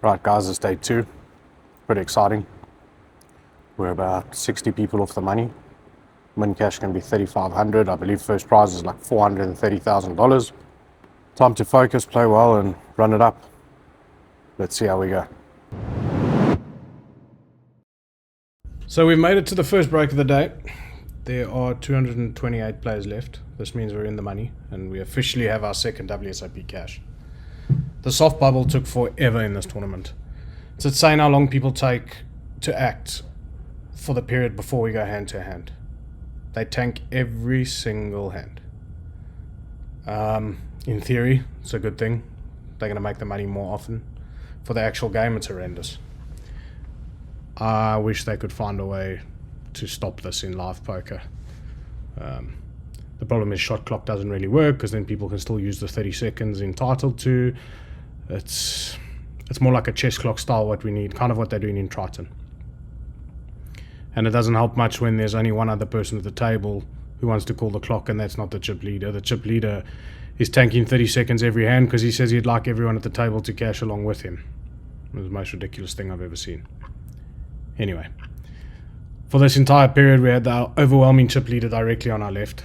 Right guys, it's day 2. Pretty exciting. We're about 60 people off the money. Min cash can be 3,500. I believe first prize is like $430,000. Time to focus, play well and run it up. Let's see how we go. So we've made it to the first break of the day. There are 228 players left. This means we're in the money and we officially have our second WSOP cash. The soft bubble took forever in this tournament. It's insane how long people take to act for the period before we go hand to hand. They tank every single hand. In theory, it's a good thing. They're going to make the money more often. For the actual game, it's horrendous. I wish they could find a way to stop this in live poker. The problem is shot clock doesn't really work because then people can still use the 30 seconds entitled to. It's more like a chess clock style what we need, kind of what they're doing in Triton. And it doesn't help much when there's only one other person at the table who wants to call the clock, and that's not the chip leader. The chip leader is tanking 30 seconds every hand because he says he'd like everyone at the table to cash along with him. It was the most ridiculous thing I've ever seen. Anyway, for this entire period we had the overwhelming chip leader directly on our left.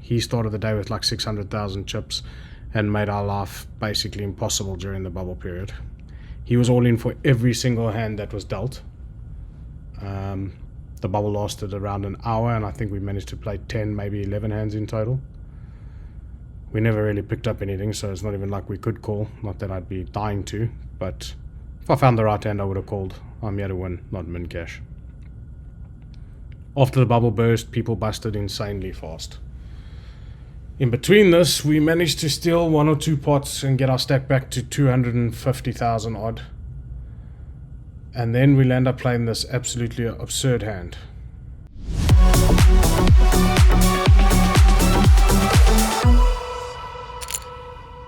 He started the day with like 600,000 chips and made our life basically impossible during the bubble period. He was all in for every single hand that was dealt. The bubble lasted around an hour and I think we managed to play 10, maybe 11 hands in total. We never really picked up anything, so it's not even like we could call. Not that I'd be dying to, but if I found the right hand I would have called. I'm here to win, not min cash. After the bubble burst, people busted insanely fast. In between this, we managed to steal 1 or 2 pots and get our stack back to 250,000 odd. And then we'll end up playing this absolutely absurd hand.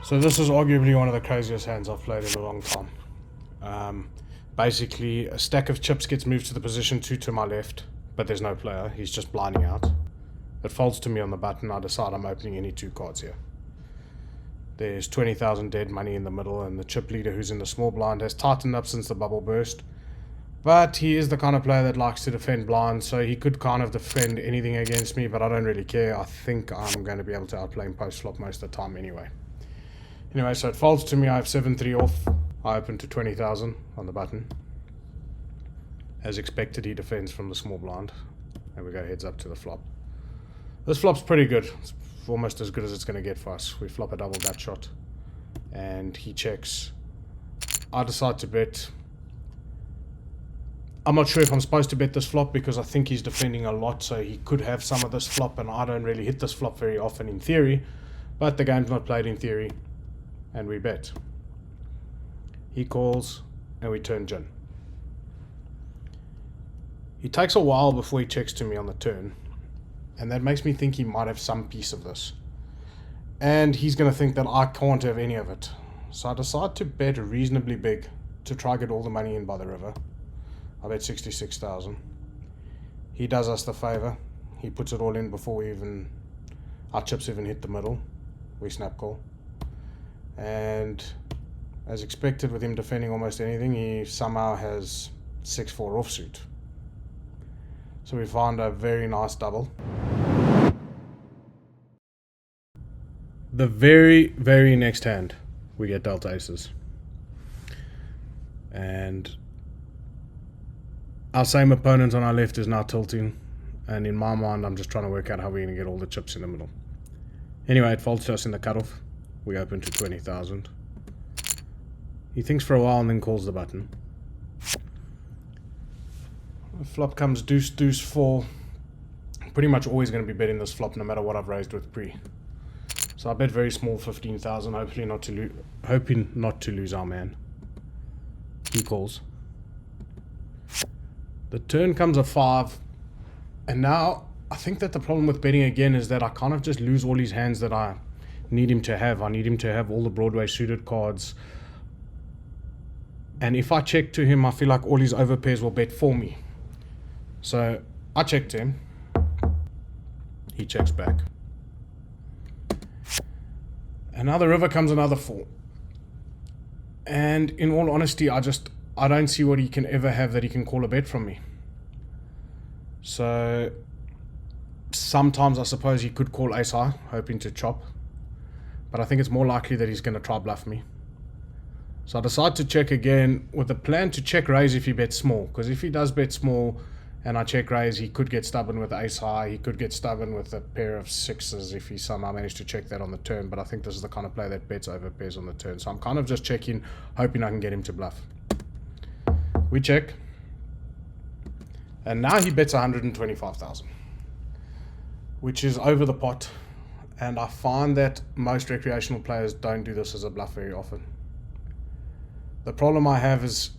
So this is arguably one of the craziest hands I've played in a long time. Basically, a stack of chips gets moved to the position 2 to my left, but there's no player, he's just blinding out. It folds to me on the button, I decide I'm opening any 2 cards here. There's 20,000 dead money in the middle, and the chip leader who's in the small blind has tightened up since the bubble burst. But he is the kind of player that likes to defend blind, so he could kind of defend anything against me, but I don't really care. I think I'm going to be able to outplay him post-flop most of the time anyway. Anyway, so it folds to me, I have 7-3 off. I open to 20,000 on the button. As expected, he defends from the small blind, and we go heads up to the flop. This flop's pretty good. It's almost as good as it's going to get for us. We flop a double gut shot, and he checks. I decide to bet. I'm not sure if I'm supposed to bet this flop because I think he's defending a lot, so he could have some of this flop, and I don't really hit this flop very often in theory, but the game's not played in theory, and we bet. He calls, and we turn gin. He takes a while before he checks to me on the turn, and that makes me think he might have some piece of this. And he's going to think that I can't have any of it. So I decide to bet reasonably big to try get all the money in by the river. I bet 66,000. He does us the favor. He puts it all in before our chips even hit the middle. We snap call. And as expected with him defending almost anything, he somehow has 6-4 offsuit. So we find a very nice double. The very, very next hand, we get dealt aces. And our same opponent on our left is now tilting. And in my mind, I'm just trying to work out how we're going to get all the chips in the middle. Anyway, it folds to us in the cutoff. We open to 20,000. He thinks for a while and then calls the button. The flop comes deuce, deuce, 4. Pretty much always going to be betting this flop no matter what I've raised with pre. So I bet very small, 15,000, hoping not to lose our man. He calls. The turn comes a 5, and now I think that the problem with betting again is that I kind of just lose all his hands that I need him to have. I need him to have all the Broadway suited cards. And if I check to him, I feel like all his overpairs will bet for me. So I check to him. He checks back. And now the river comes another 4. And in all honesty, I don't see what he can ever have that he can call a bet from me. So sometimes I suppose he could call ace high, hoping to chop. But I think it's more likely that he's going to try bluff me. So I decide to check again with the plan to check raise if he bets small. Because if he does bet small and I check raise, he could get stubborn with ace high. He could get stubborn with a pair of sixes if he somehow managed to check that on the turn. But I think this is the kind of play that bets over pairs on the turn. So I'm kind of just checking, hoping I can get him to bluff. We check. And now he bets 125,000. Which is over the pot. And I find that most recreational players don't do this as a bluff very often. The problem I have is,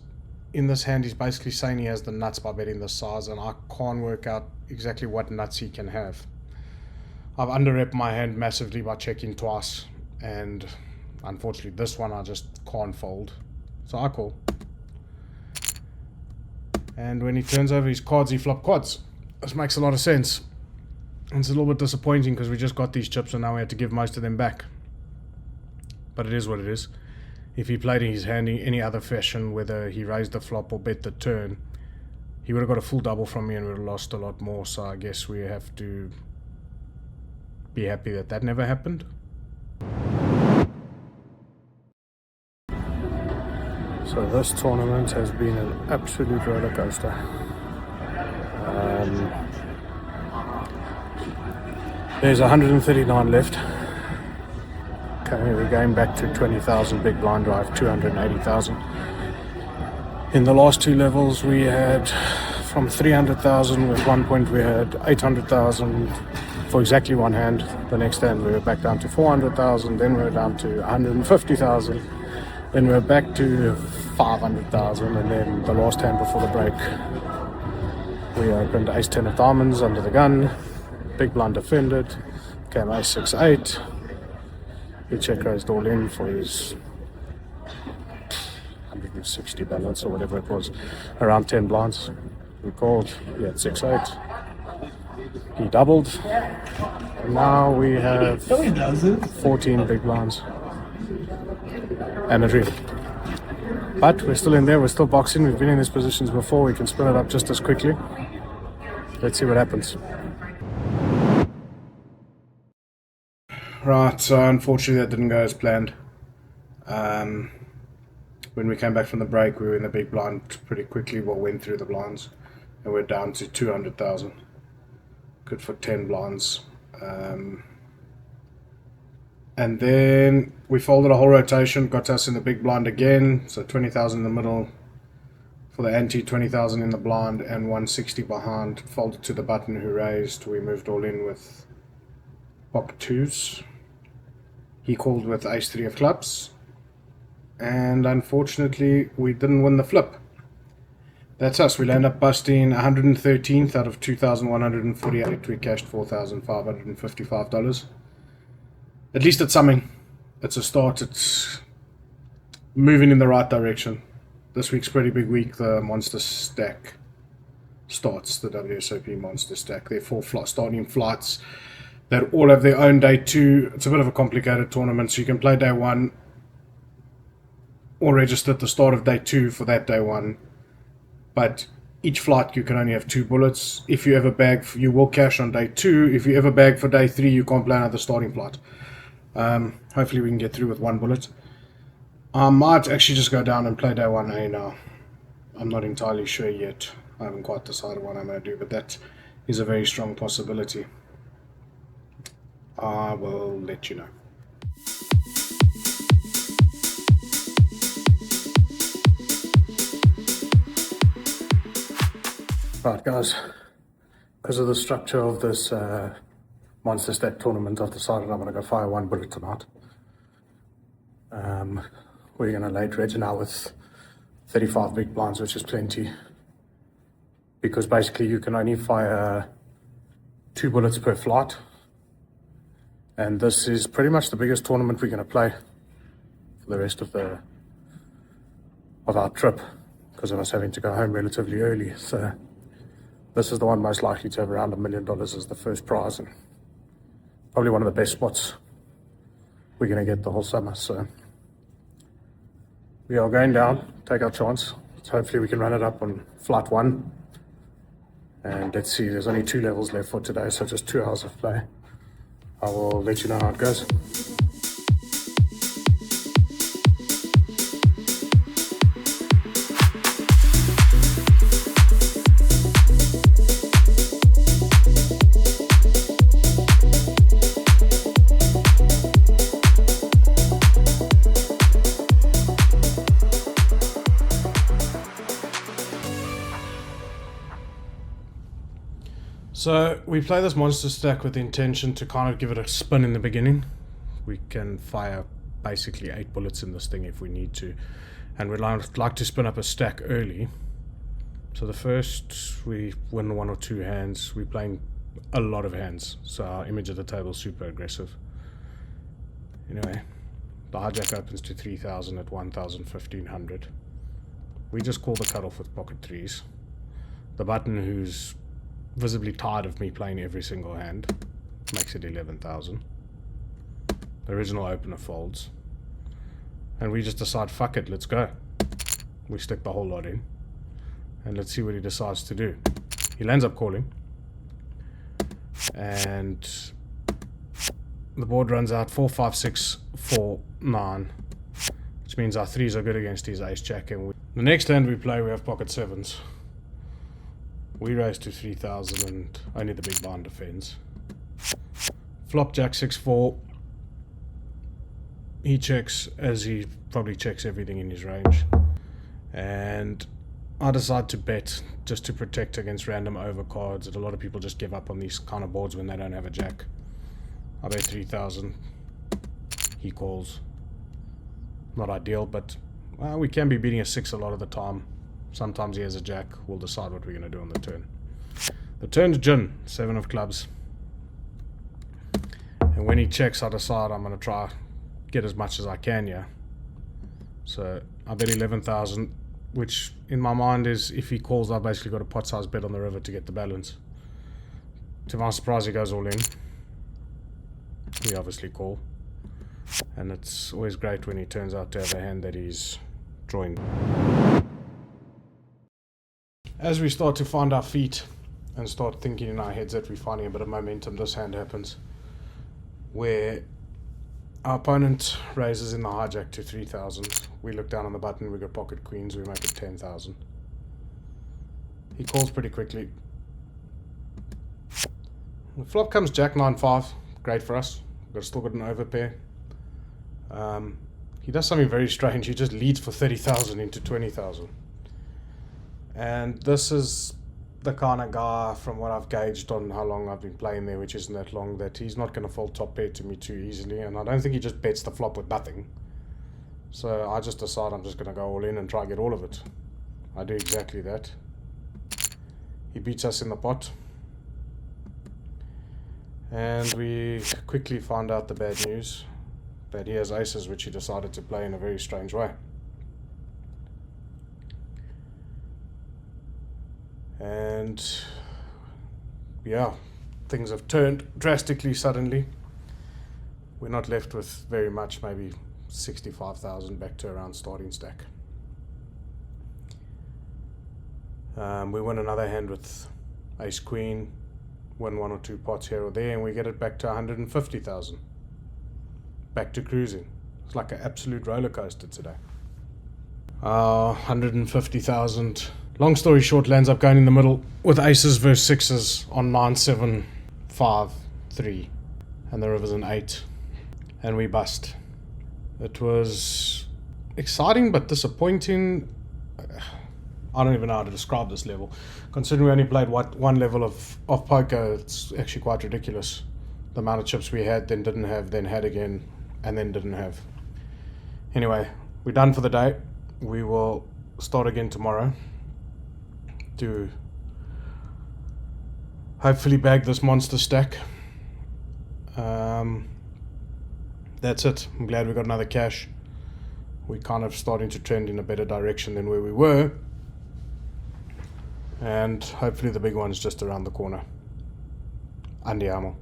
in this hand, he's basically saying he has the nuts by betting this size, and I can't work out exactly what nuts he can have. I've under-repped my hand massively by checking twice, and unfortunately this one I just can't fold. So I call. And when he turns over his cards, he flop quads. This makes a lot of sense. And it's a little bit disappointing because we just got these chips and now we had to give most of them back. But it is what it is. If he played in his hand in any other fashion, whether he raised the flop or bet the turn, he would have got a full double from me and would have lost a lot more. So I guess we have to be happy that that never happened. So this tournament has been an absolute roller coaster. There's 139 left. Okay, we're going back to 20,000 big blind drive, 280,000. In the last two levels we had from 300,000, with 1 point we had 800,000 for exactly one hand. The next hand we were back down to 400,000, then we were down to 150,000, then we were back to 500,000, and then the last hand before the break we opened ace 10 of diamonds under the gun, big blind defended, came ace 6-8. He check raised all in for his 160 balance or whatever it was, around 10 blinds. We called, he had 6-8. He doubled. And now we have 14 big blinds. And a dream. But we're still in there, we're still boxing. We've been in these positions before, we can spin it up just as quickly. Let's see what happens. Right, so unfortunately that didn't go as planned. When we came back from the break, we were in the big blind pretty quickly, well, went through the blinds, and we're down to 200,000. Good for 10 blinds. And then we folded a whole rotation, got us in the big blind again, so 20,000 in the middle for the ante, 20,000 in the blind, and 160 behind. Folded to the button who raised. We moved all in with pocket twos. He called with ace 3 of clubs, and unfortunately we didn't win the flip. That's us. We'll end up busting 113th out of 2,148. We cashed $4,555. At least it's something. It's a start. It's moving in the right direction. This week's pretty big week. The monster stack starts, the WSOP monster stack. There are 4 starting flights that all have their own day 2. It's a bit of a complicated tournament, so you can play day 1 or register at the start of day 2 for that day 1. But each flight you can only have 2 bullets. If you ever bag, you will cash on day 2. If you ever bag for day 3, you can't play another starting flight. Hopefully we can get through with 1 bullet. I might actually just go down and play day 1A now. I'm not entirely sure yet. I haven't quite decided what I'm going to do, but that is a very strong possibility. I will let you know. Right guys, because of the structure of this monster stack tournament, I've decided I'm going to go fire 1 bullet tonight. We're going to late reg now with 35 big blinds, which is plenty, because basically you can only fire 2 bullets per flight. And this is pretty much the biggest tournament we're going to play for the rest of our trip, because of us having to go home relatively early. So this is the one most likely to have around $1 million as the first prize, and probably one of the best spots we're going to get the whole summer. So We are going down, take our chance. So hopefully we can run it up on flight 1. And let's see, there's only 2 levels left for today, so just 2 hours of play. I will let you know how it goes. So we play this monster stack with the intention to kind of give it a spin in the beginning. We can fire basically 8 bullets in this thing if we need to. And we'd like to spin up a stack early. So the first, we win 1 or 2 hands. We're playing a lot of hands. So our image of the table is super aggressive. Anyway, the hijack opens to 3,000 at 1,000, 1,500. We just call the cutoff with pocket 3s. The button, who's visibly tired of me playing every single hand, makes it 11,000. The original opener folds. And we just decide, fuck it, let's go. We stick the whole lot in. And let's see what he decides to do. He lands up calling. And the board runs out 4, 5, 6, 4, 9. Which means our 3s are good against his ace jack. And the next hand we play, we have pocket 7s. We raise to 3,000 and only the big blind defends. Flop jack 6-4. He checks, as he probably checks everything in his range. And I decide to bet just to protect against random overcards that a lot of people just give up on these kind of boards when they don't have a jack. I bet 3,000. He calls. Not ideal, but well, we can be beating a 6 a lot of the time. Sometimes he has a jack. We'll decide what we're going to do on the turn. The turn's gin, 7 of clubs. And when he checks, I decide I'm going to try get as much as I can here. So I bet 11,000, which in my mind is, if he calls, I've basically got a pot size bet on the river to get the balance. To my surprise, he goes all in. We obviously call. And it's always great when he turns out to have a hand that he's drawing. As we start to find our feet and start thinking in our heads that we're finding a bit of momentum, this hand happens where our opponent raises in the hijack to 3,000. We look down on the button, we got pocket queens, we make it 10,000. He calls pretty quickly. The flop comes jack 9-5, great for us. We've still got an overpair. He does something very strange. He just leads for 30,000 into 20,000. And this is the kind of guy, from what I've gauged on how long I've been playing there, which isn't that long, that he's not going to fold top pair to me too easily. And I don't think he just bets the flop with nothing. So I just decide I'm just going to go all in and try and get all of it. I do exactly that. He beats us in the pot. And we quickly find out the bad news, that he has aces, which he decided to play in a very strange way. And yeah, things have turned drastically suddenly. We're not left with very much, maybe 65,000 back to around starting stack. We win another hand with ace queen, win 1 or 2 pots here or there, and we get it back to 150,000. Back to cruising. It's like an absolute roller coaster today. 150,000. Long story short, lands up going in the middle with aces versus sixes on 9, 7, 5, 3. And the river's an 8. And we bust. It was exciting but disappointing. I don't even know how to describe this level. Considering we only played one level of poker, it's actually quite ridiculous. The amount of chips we had, then didn't have, then had again, and then didn't have. Anyway, we're done for the day. We will start again tomorrow to hopefully bag this monster stack. That's it. I'm glad we got another cash. We're kind of starting to trend in a better direction than where we were. And hopefully the big one's just around the corner. Andiamo.